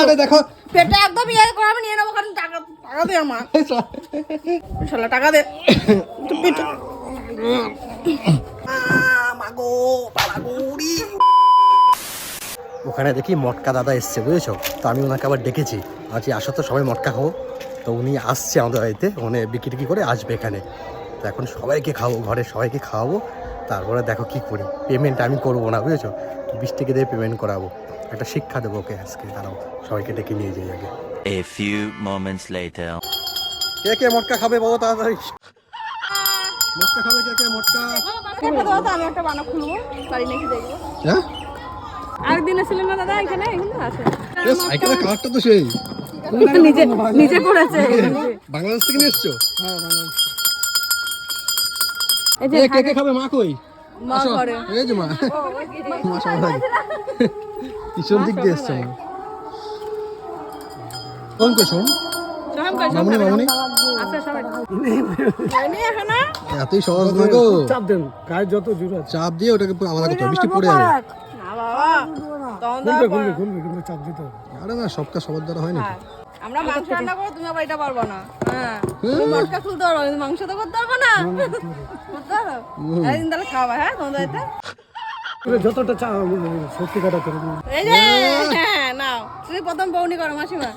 আরে দেখো পেটে একদম ইয়ে করে আমি নিয়ে নেবো, কারণ টাকা দে আমার শালা, টাকা দে। ওখানে দেখি মটকা দাদা এসছে, বুঝেছো? তো আমি ওনাকে আবার ডেকেছি, আজকে আসো তো সবাই মটকা খাবো। তো উনি আসছে আমাদের বাড়িতে, উনি বিক্রি টিকি করে আসবে এখানে। তো এখন সবাইকে খাওয়াবো, ঘরে সবাইকে খাওয়াবো, তারপরে দেখো কি করি। পেমেন্ট আমি করবো না, বুঝেছো? 20 টাকা দিয়ে পেমেন্ট করাবো, একটা শিক্ষা দেবো ওকে আজকে। দাঁড়াও সবাইকে ডেকে নিয়ে যাই আগে। A few moments later. কে কে মটকা খাবে বলো তাড়াতাড়ি। মটকা খাবে কে কে? মটকা আমি একটা বানা খুলবো, বাড়ি নাকি দেখবো। হ্যাঁ, আরেকদিন আসলে না দাদা এখানে আছে সাইকেলের কালারটা তো সেই নিজে নিজে করেছে। বাংলাদেশ থেকে নিয়ে এসছো? এই যে কে কে খাবে? মা কই? মা করে। এই যে মা, মা সবাই পিছন দিক দিয়ে এসছে। কোন কোন মামুনি মামুনি আচ্ছা সবাই জানি এখন এতই সহজ না গো। চাপ দেন, গায়ে যত জোর আছে চাপ দিয়ে ওটাকে পুরো আলাদা করতে হবে, বৃষ্টি পড়ে যাবে। না বাবা, তখন খুলবে কিন্তু চাপ দিতে হবে। আরে না, সব কাজ সবার দ্বারা হয় না। আমরা মাংস রান্না করবো, তুমি আবার এটা পারবো না। হ্যাঁ, তুমি মটকা খুলতে পারবো, কিন্তু মাংস তো করতে পারবো না। করতে পারো? একদিন তাহলে খাওয়া, হ্যাঁ তোমাদের বাড়িতে। যতটা সত্যি কথা করে দিন। এই যে হ্যাঁ নাও, তুমি প্রথম বউনি করো মাসিমা।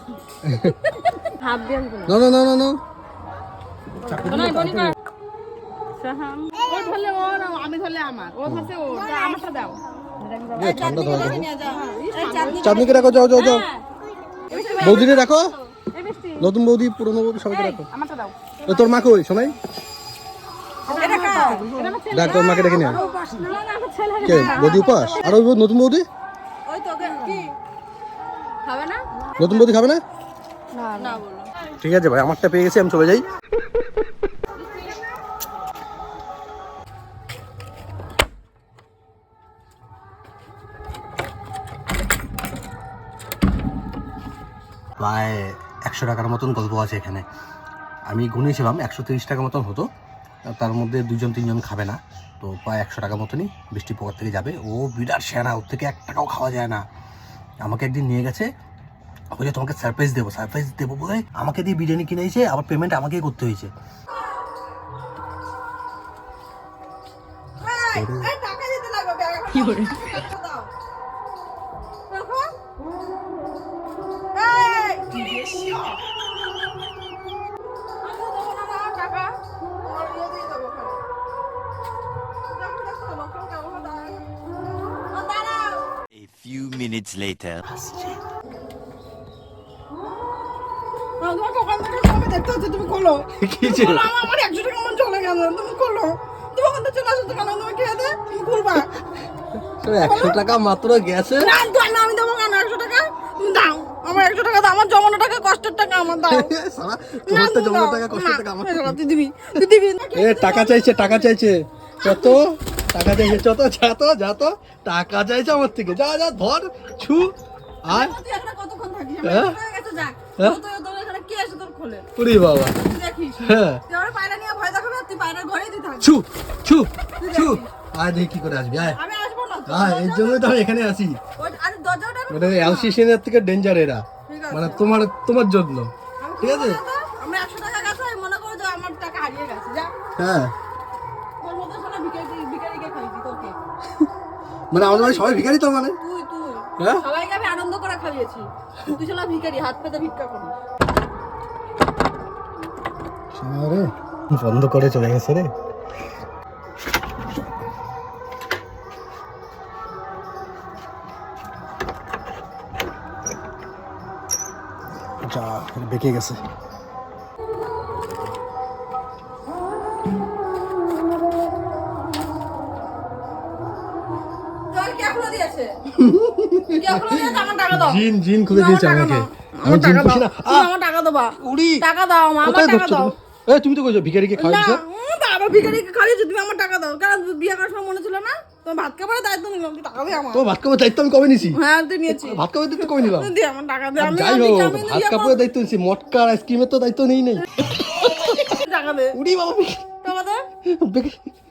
হাফ দিয়ে না না না না না, বউনি কর। ও ধরলে ওর, আমি ধরলে আমার, ও ধরছে ওর, আমারটা দাও। এই ঠান্ডা ধরে যাবে। নিয়ে যাও। এই চাটনি চাঁদনিকে রাখো, যাও যাও যাও। বৌদিরে রাখো, এই মিষ্টি নতুন বৌদি পুরনো বৌদি সবাইকে রাখো। আমারটা দাও। তো তোর মা কই শোনাই? এটা খাও। এটা আমার ছেলে। ডাক তোর মাকে ডেকে নিয়ে আয়। না না আমার ছেলে। কে বৌদি উপাস? আর ওই নতুন বৌদি? ওই তো কি খাবে না? নতুন বৌদি খাবে না? না বলো। ঠিক আছে ভাই, আমারটা পেয়ে গেছি, আমি চলে যাই। প্রায় 100 টাকার মতন গল্প আছে এখানে। আমি গুনেছিলাম 130 টাকা মতন হতো, তার মধ্যে 2-3 জন খাবে না, তো প্রায় 100 টাকা মতনই বৃষ্টি পকেট থেকে যাবে। ও বিরাট সেরা, ওর থেকে 1 টাকাও খাওয়া যায় না। আমাকে একদিন নিয়ে গেছে, বলে তোমাকে সারপ্রাইজ দেবো বলে আমাকে দিয়ে বিরিয়ানি কিনেছে, আবার পেমেন্ট আমাকেই করতে হয়েছে। টাকা দিতে লাগবে কি করে? দাও দেখো এই টাকা আর দিয়ে দেবো খালি। দেখো লোকটা কেমন দাঁড়ায়। ও দাঁড়াও। A few minutes later. তোমার দোকান থেকে সবাই দেখতে হচ্ছে, তুমি খোলো। কিছে আমার 100 টাকা মন চলে গেল, তুমি খোলো। তুমি ওখান থেকে চলে আসো দোকানে, তুমি খেয়ে দে, তুমি খুলবা। 100 টাকা মাত্র গেছে। না আমি দেবো কেন 100 টাকা? তুমি দাও আমার 100 টাকা, দাও আমার জমানো টাকা, কষ্টের টাকা আমার দাও। সারা তোমার তো জমানো টাকা, কষ্টের টাকা আমার। তুই দিবি তুই দিবি। এ টাকা চাইছে, টাকা চাইছে, কত টাকা চাইছে? যত যা তো টাকা চাইছে আমার থেকে। যা যা ধর ছু আর তুই এখানে কতক্ষণ থাকিস? হ্যাঁ? আমার কাছে যা। হ্যাঁ? তোর এখানে কি আছে তোর খোলে? ওরে বাবা, তুই দেখিস। হ্যাঁ তুই আমার পায়রা নিয়ে ভয় দেখাবে, তুই পায়রার ঘরেই তুই থাকবি। ছু ছু ছু। আয় দেখি কি করে আসবি, আয় আমি আসবো না। আয়, এর জন্যই তো আমি এখানে আছি। আরে দরজাটা মানে অ্যালসিশনের থেকে ডেঞ্জার এরা, ঠিক আছে। মানে তোমার জন্য। ঠিক আছে, আমরা 100 টাকা গেছে, আমি মনে করো যে আমার টাকা হারিয়ে গেছে। যা হ্যাঁ তোর মতো শালা ভিখারিকে খাইছি তোকে। মানে আমাদের বাড়ি সবাই ভিখারি তো, মানে তুই হ্যাঁ সবাইকে আমি আনন্দ করে খাইয়েছি, তুই শালা ভিখারি, হাত পেতে ভিক্ষা করিস। রে বন্ধ করে চলে গেছে রে। যা বেঁকে গেছে। জিন খুলে দিয়েছে আমাকে। আমি জিন খুশি না। আমার টাকা দেবা, উড়ি টাকা দাও আমার টাকা দাও। এ তুমি তো কইছো ভিখারিকে খাওয়াইছো। আবার ভিখারিকে খাইয়েছো, তুমি আমার টাকা দাও। কারণ বিয়ে করার সময় মনে ছিল না তোমার ভাত খাবারের দায়িত্ব নিলাম, তুই টাকা দে আমার। তো ভাত খাবার দায়িত্ব আমি কবে নিছি? হ্যাঁ তুই নিয়েছি। ভাত খাবার দায়িত্ব কবে নিলাম? তুই দে আমার টাকা দে। আমি যাই হোক, ভাত খাবারের দায়িত্ব নিছি, মটকা আর আইসক্রিমের তো দায়িত্ব নেই। টাকা দে, উড়ি বাবা, টাকা দে,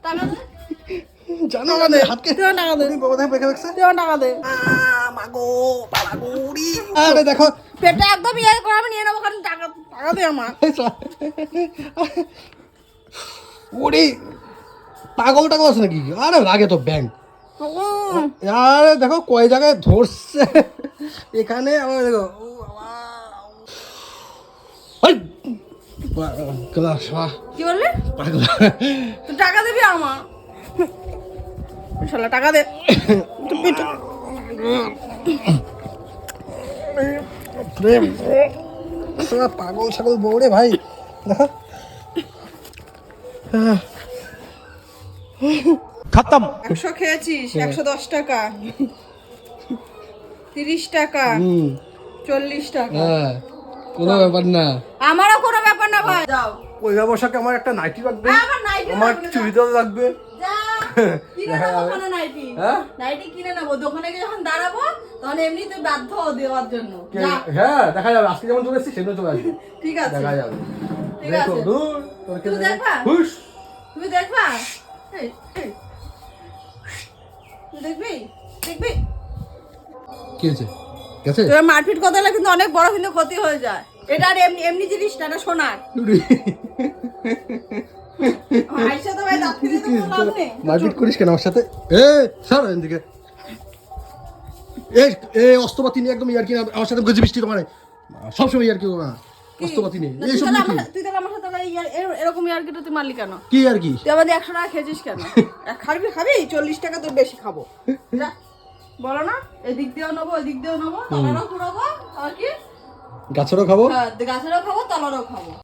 টাকা দে। জানো টাকা দে, হাতকে তুই আমার টাকা দে। বাবা দেখে বেঁকে দেখছে তুই আমার টাকা দে। মাগো বাবাগুড়ি আরে দেখো পেটে একদম ইয়ে করে আমি নিয়ে নেবো, কারণ টাকা টাকা দে আমার। ওরে পাগল টাগল আছে নাকি? আরে লাগে তো ব্যাংক। আরে দেখো কয় জায়গায় ধরছে এখানে। আবার দেখো ও বাবা। ওই পাগলা শালা, কি বললি? পাগলা। তুই টাকা দিবি আমার। শালা টাকা দে। প্রেম শালা পাগল ছাগল বউরে ভাই দেখো। খতম। 100 খেয়েছিস, 110 টাকা, 30 টাকা, 40 টাকা। হ্যাঁ কোনো ব্যাপার না। আমারও কোনো ব্যাপার না ভাই, যাও। পয়লা বৈশাখে আমার একটা নাইটি লাগবে, আমার নাইটি আমার লাগবে না। চুড়িদার লাগবে। যা, কিনে নেবো ওখানে নাইটি। হ্যাঁ? নাইটি কিনে নেবো, দোকানে গিয়ে যখন দাঁড়াবো তখন এমনি তুই বাধ্য হ দেওয়ার জন্য। যা, হ্যাঁ দেখা যাবে, আজকে যেমন চলে এসেছি সেদিনও চলে আসবে, ঠিক আছে, দেখা যাবে। ঠিক দেখো আছে। দূর তোর কে তুমি দেখবা? হুশ। তুমি দেখবা? এই, এই। তুই দেখবি? দেখবি? কি হয়েছে গেছে? তোর মারপিট কথা হলে কিন্তু অনেক বড় কিন্তু ক্ষতি হয়ে যায়। এটা আর এমনি এমনি জিনিস না, এটা সোনার। আইসা তো ভাই দাঁত ফিরে তো বললাম নে। মারপিট করিস কেন আমার সাথে? এ সর এদিকে। এই এই অস্ত্রপাতি নিয়ে একদম ইয়ার কি আমার সাথে গজি বৃষ্টি তোমার সবসময় ইয়ার কি না কি? অস্ত্রপাতি নিয়ে না, এইসব নিয়ে কি? তুই তাহলে আমার সাথে তাহলে এরকম ইয়ার্কিটা তুই মারলি কেন? কি আর কি? তুই আমাদের 100 টাকা খেয়েছিস কেন? খাবি 40 টাকা তোর বেশি খাবো। যা, বলো না এদিক দিয়েও নেবো, এদিক দিয়েও নেবো, তলারও পুরোবো, আর কি গাছেরও খাবো। হ্যাঁ, গাছেরও খাবো, তলারও খাবো।